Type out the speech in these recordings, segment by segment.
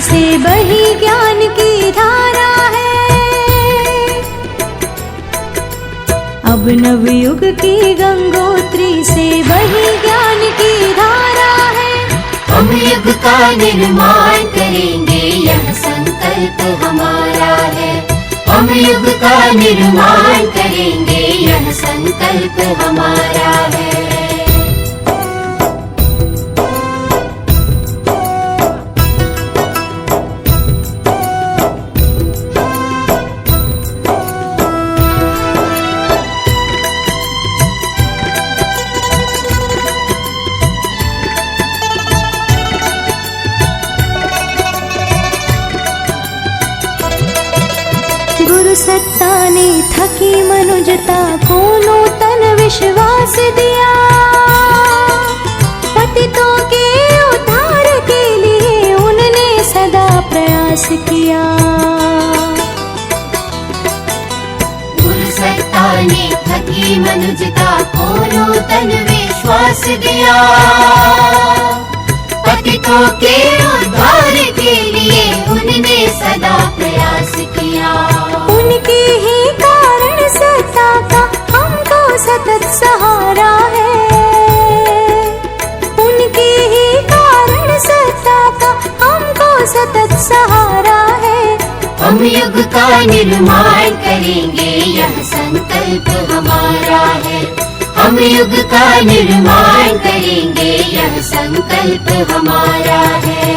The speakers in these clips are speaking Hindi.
से बही ज्ञान की धारा है। अब नवयुग की गंगोत्री से बही ज्ञान की धारा है। हम युग का निर्माण करेंगे, यह संकल्प हमारा है। हम युग का निर्माण करेंगे, यह संकल्प हमारा है। गुरु सत्ता ने थकी मनुजता को नूतन विश्वास दिया। पतितों के उद्धार के लिए उनने सदा प्रयास किया। गुरु सत्ता ने थकी मनुजता को नूतन विश्वास दिया। पतितों के उद्धार के लिए उनने सदा प्रयास किया। उनके ही कारण सत्ता का हमको सतत सहारा है। उनके ही कारण सत्ता का हमको सतत सहारा है। हम युग का निर्माण करेंगे, यह संकल्प हमारा है। हम युग का निर्माण करेंगे, यह संकल्प हमारा है।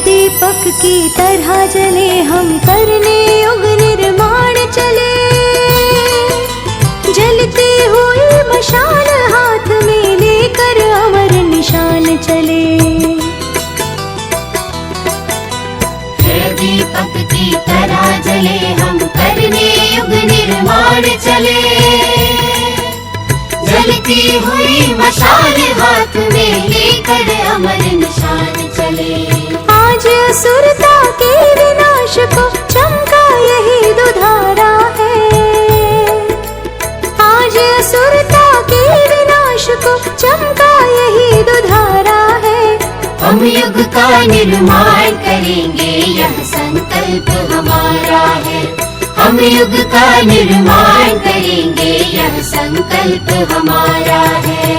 दीपक की तरह जले हम करने युग निर्माण चले। जलती हुई मशाल हाथ में लेकर अमर निशान चले। दीपक की तरह जले हम करने युग निर्माण चले। जलती हुई मशाल हाथ में लेकर अमर निशान चले। आज असुरता के विनाश को चमका यही दुधारा है। आज असुरता के विनाश को चमका यही दुधारा है। हम युग का निर्माण करेंगे, यह संकल्प हमारा है। हम युग का निर्माण करेंगे, यह संकल्प हमारा है।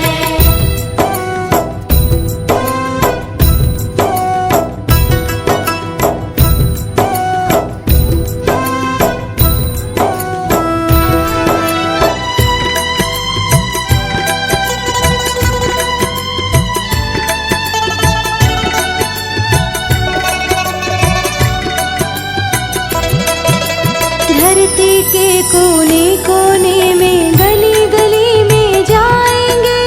धरती के कोने कोने में गली गली में जाएंगे।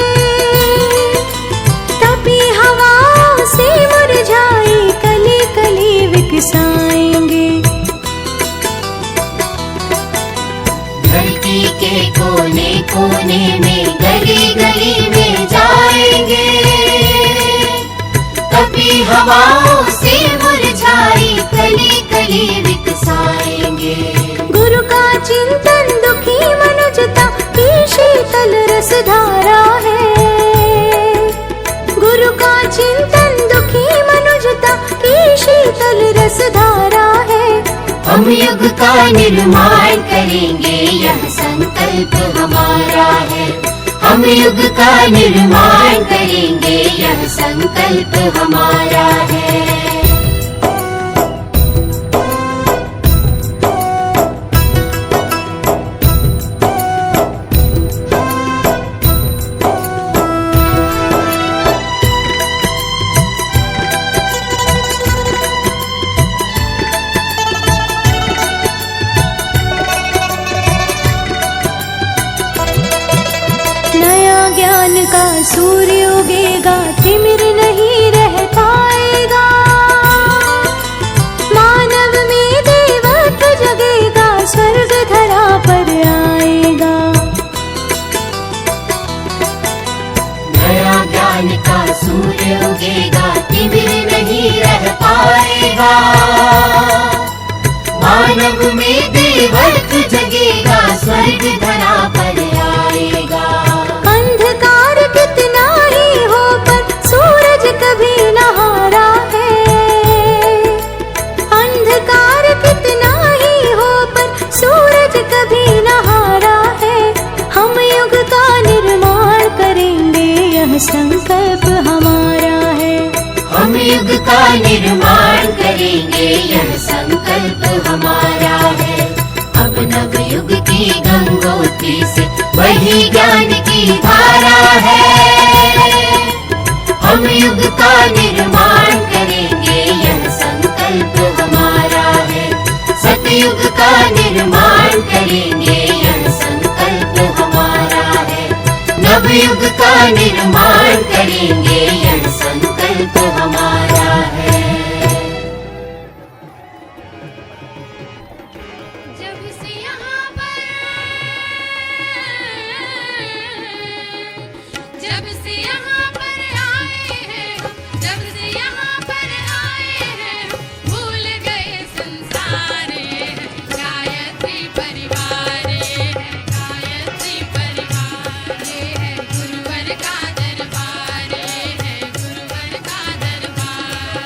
तपी हवाओं से मुरझाई कली कली विकसाएंगे। धरती के कोने कोने में गली गली में जाएंगे। तपी हवाओं से मुरझाई कली कली विकसाएंगे। गुरु का चिंतन दुखी मनुजता की शीतल रसधारा है। गुरु का चिंतन दुखी मनुजता की शीतल रसधारा है। हम युग का निर्माण करेंगे, यह संकल्प हमारा है। हम युग का निर्माण करेंगे, यह संकल्प हमारा है। ज्ञान का सूर्य उगेगा, तिमिर नहीं रह पाएगा। मानव में देवत्व जगेगा, स्वर्ग धरा पर आएगा। युग का निर्माण करेंगे, यह संकल्प हमारा है। अब नव युग की गंगोत्री से वही ज्ञान की धारा है। हम युग का निर्माण करेंगे, यह संकल्प हमारा है। सतयुग का निर्माण करेंगे, यह संकल्प हमारा है। नवयुग का निर्माण करेंगे, यह संकल्प हमारा है। जब से यहाँ पर आए हैं, जब से यहाँ पर आए हैं, भूल गए संसार है। गायत्री परिवार है, गायत्री परिवार है। गुरुवर का दरबार है, गुरुवर का दरबार।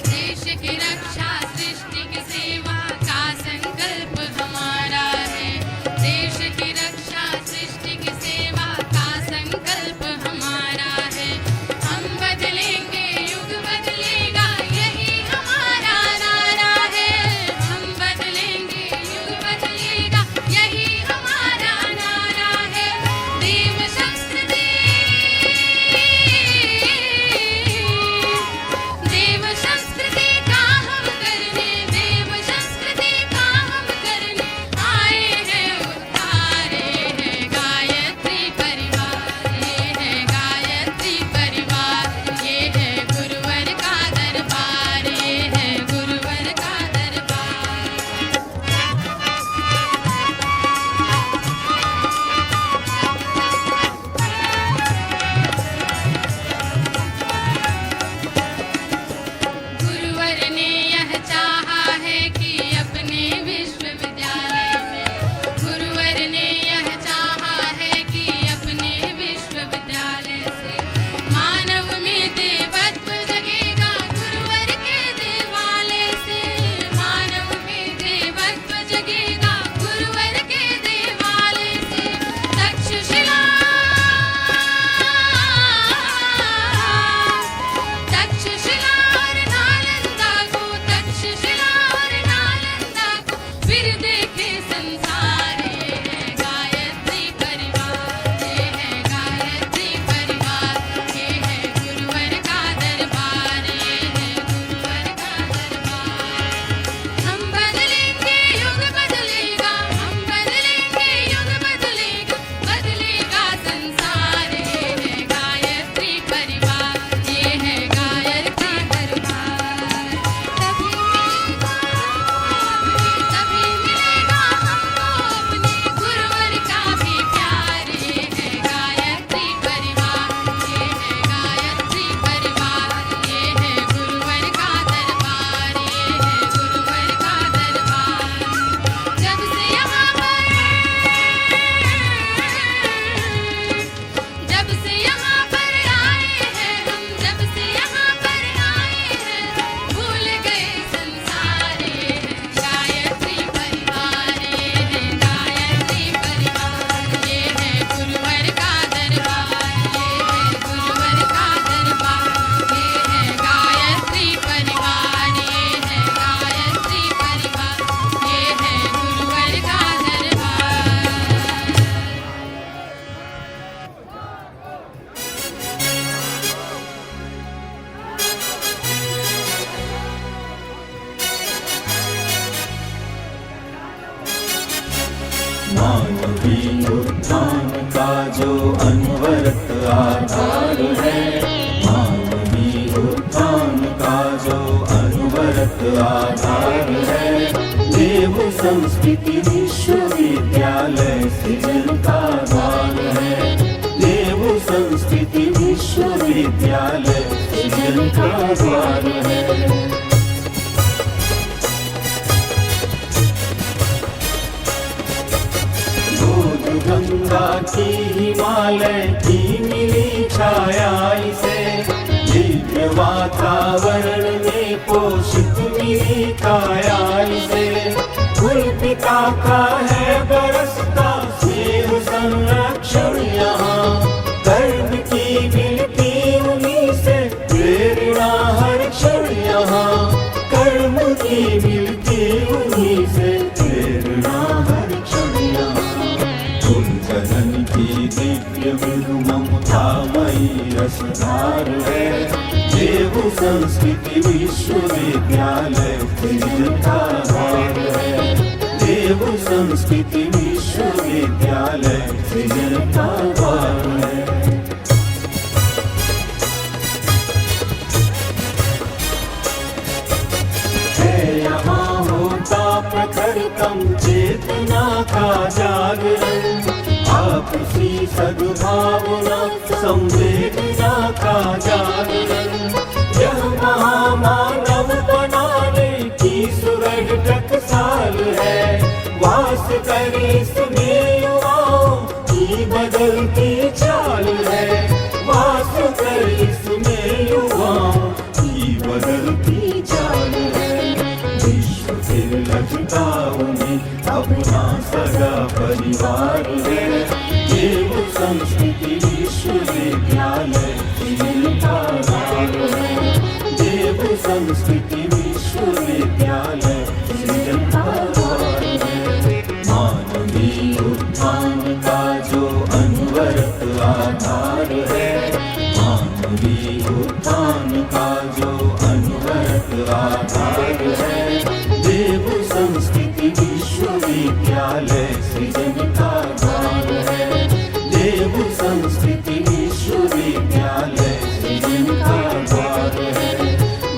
देश की रक्षा सृष्टि की सेवा का संकल्प हमारा है। देश की रक्षा सृष्टि की सेवा का संकल्प हमारा है। हम बदलेंगे, युग बदलेगा, यही हमारा नारा है। हम बदलेंगे, युग बदलेगा, यही हमारा नारा है। देव शस्त्र देव संस्कृति का हम करने, देव संस्कृति का हम करने आए हैं, उतारे हैं। गायत्री परिवार, ये है गायत्री परिवार। ये है गुरुवर का दरबार, ये है गुरुवर का दरबार। गुरुवर ने यह चाहा है कि अपने विश्वविद्यालय में, गुरुवर ने यह चाहा है कि अपने विश्वविद्यालय से मानव में देवत्व जगेगा। गुरुवर के देवालय से मानव में देवत्व जगेगा। गुरुवर के देवालय से तक्षशिला और नालंदा को, तक्षशिला और नालंदा को फिर देखे संसार। ये है गायत्री परिवार, ये है गायत्री परिवार। ये है गुरुवर का दरबार, ये है गुरुवर का दरबार। हम बदलेंगे, युग बदलेगा, हम बदलेंगे, युग बदलेगा, बदलेगा संसार। ये है गायत्री परिवार, ये है गायत्री परिवार। तभी मिलेगा हमको अपने गुरुवर का भी प्यार। ये है गायत्री परिवार, ये है गायत्री परिवार। ये है गुरुवर का दरबार, ये है गुरुवर का दरबार। जब से यहाँ पर आए हैं हम, जब से यहाँ पर आए हैं, भूल गए संसार। ये है गायत्री परिवार, ये है गायत्री परिवार। ये है गुरुवर का दरबार, ये है गुरुवर का दरबार। ये है गायत्री परिवार, ये है गायत्री परिवार। ये है गुरुवर का दरबार। मानवीय उत्थान का जो अनवरत आधार है, मानवीय उत्थान का जो अनवरत आधार है, देव संस्कृति विश्वविद्यालय सृजन का द्वार है। देव संस्कृति विश्वविद्यालय सृजन का द्वार है। गंगा की हिमालय की मिली छाया इसे, दिव्य वातावरण में पोषित मिली काया से। कुल पिता का है बरसता स्नेह संरक्षण यहाँ, कर्म की मिलती उन्हीं से प्रेरणा हर क्षण यहाँ, कर्म की मिलती उन्हीं से प्रेरणा हर क्षण यहाँ। उन जनन की दिव्य मृदु ममतामयी रसधार है, देव संस्कृति विश्वविद्यालय सृजन का भाग है, देव संस्कृति विश्वविद्यालय सृजन का भाग है। यहाँ होता प्रखरतम चेतना का जागरण, आपसी सद्भावना संवेदना का जागरण, यह महामानव बनाने की सुरग टकसाल है, वास करे इसमें युवाओं की बदलती चाल है, वास करे इसमें युवाओं की बदलती चाल है। विश्व फिर लगता उन्हें अपना सगा परिवार है, देव संस्कृति विश्वविद्यालय का भाग है, देव संस्कृति विश्वविद्यालय सृजन का भाग है। मानवीय उत्थान का जो अनवरत आधार है, मानवीय उत्थान का जो अनवरत आधार है, देव संस्कृति विश्वविद्यालय सृजन का भाग है, देव संस्कृति विश्वविद्यालय सृजन का भाग है,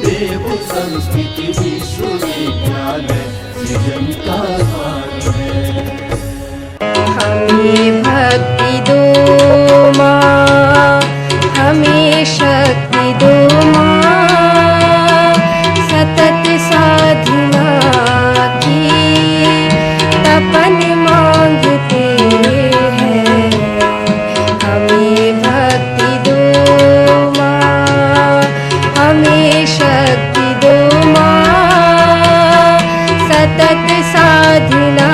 देव संस्कृति विश्वविद्यालय सृजन का भाग है। हमें भक्ति दो माँ, हमें शक्ति दो माँ, सतत साधना की तपन मांगते हैं। हमें भक्ति दो माँ, हमें शक्ति दो माँ, सतत साधना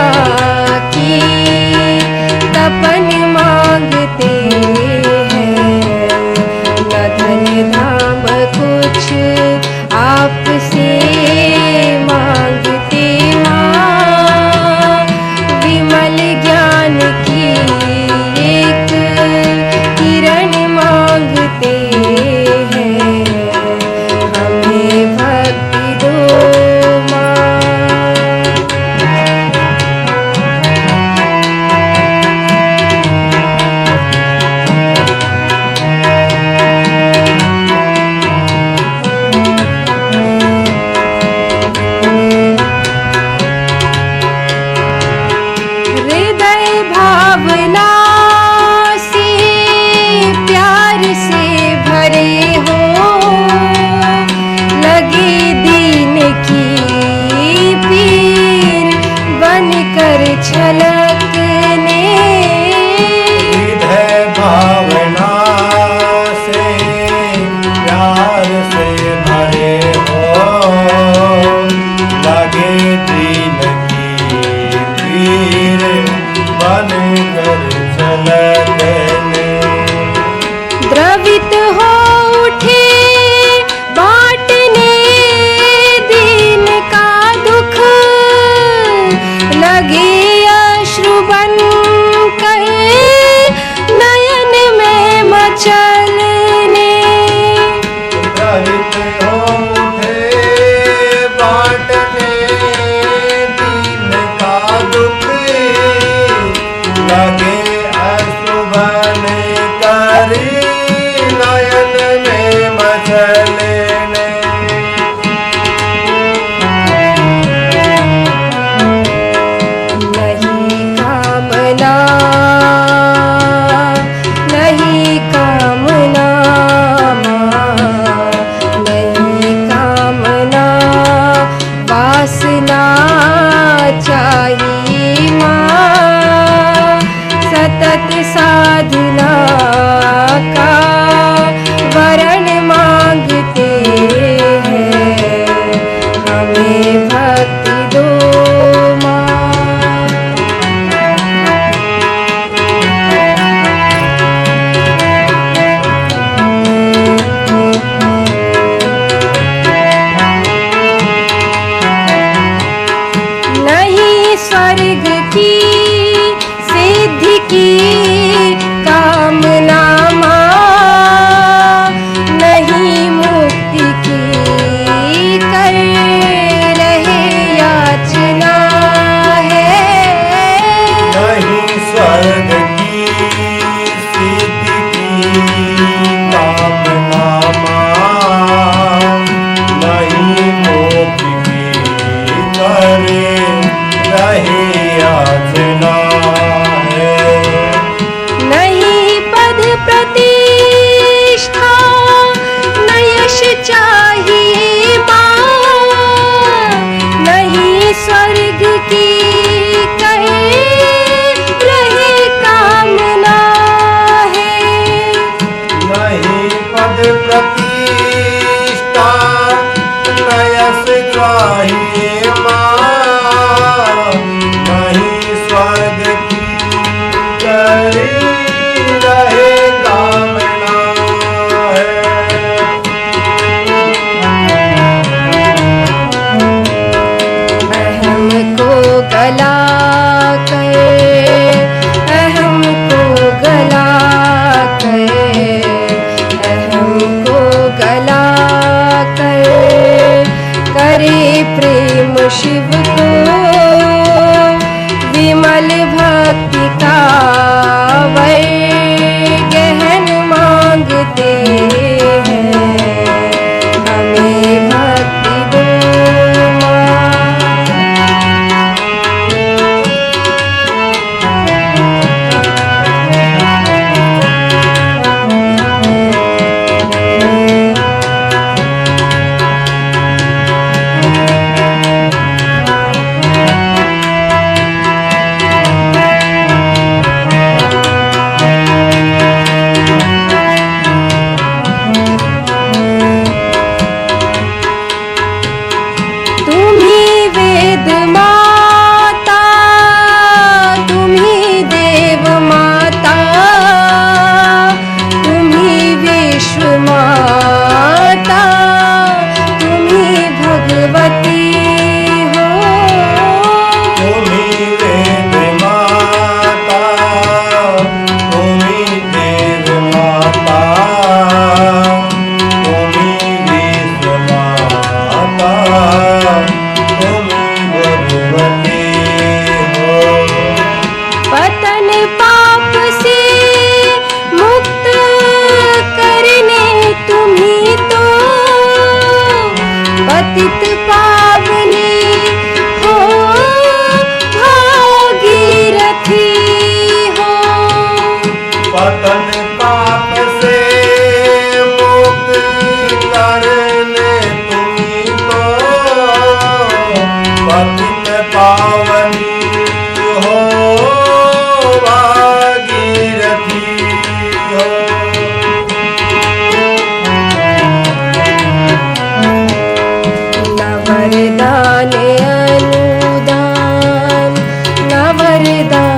की तपन मांगते हैं। न धन धाम कुछ आपसे मांगते माँ, विमल ज्ञान की एक किरण मांगते हैं। हमें भक्ति दो माँ। हृदय भावना से प्यार से भरे हो, लगे दीन की पीर बनकर छलकने। हृदय भावना से प्यार से भरे हो, लगे दीन की पीर बनकर छलकने। द्रवित हो उठे बांटने दीन का दुख, लगे अश्रु बन कर नयन में मचलने। द्रवित हो उठे बांटने दीन का दुख, लगे अश्रु स्वर्ग की सिद्धि की कामना मां, नहीं मुक्ति की कर रहे याचना है। नहीं स्वर्ग की सिद्धि की कामना मां, नहीं मोक्ष की करे रहे याचना है। नहीं पद प्रतिष्ठा न यश चाहिए मां, नहीं स्वर्ग की कर रहे कामना है। नहीं पद प्रतिष्ठा न यश चाहिए मां, नहीं स्वर्ग की करे रहे कामना है। अहम को गला कर, अहम को गला कर, अहम को गला कर, करे प्रेम शिव को विमल भक्ति का वर गहन मांगते हैं, हमें भक्ति दो मां। तुम्ही वेद माता, तुम्ही देव माता, तुम्ही विश्व माता, तुम्ही भगवती हो। तुम्ही वेद माता, तुम्ही देव माता, तुम्ही विश्व माता, तुम्ही भगवती हो। पतन पाप से मुक्त करने तुम्ही तो पतित पावनी हो, भागीरथी हो। पतन पाप से मुक्त करने तुम्ही तो पतित पावनी हो, भागीरथी हो। न वरदान अनुदान, न वरदान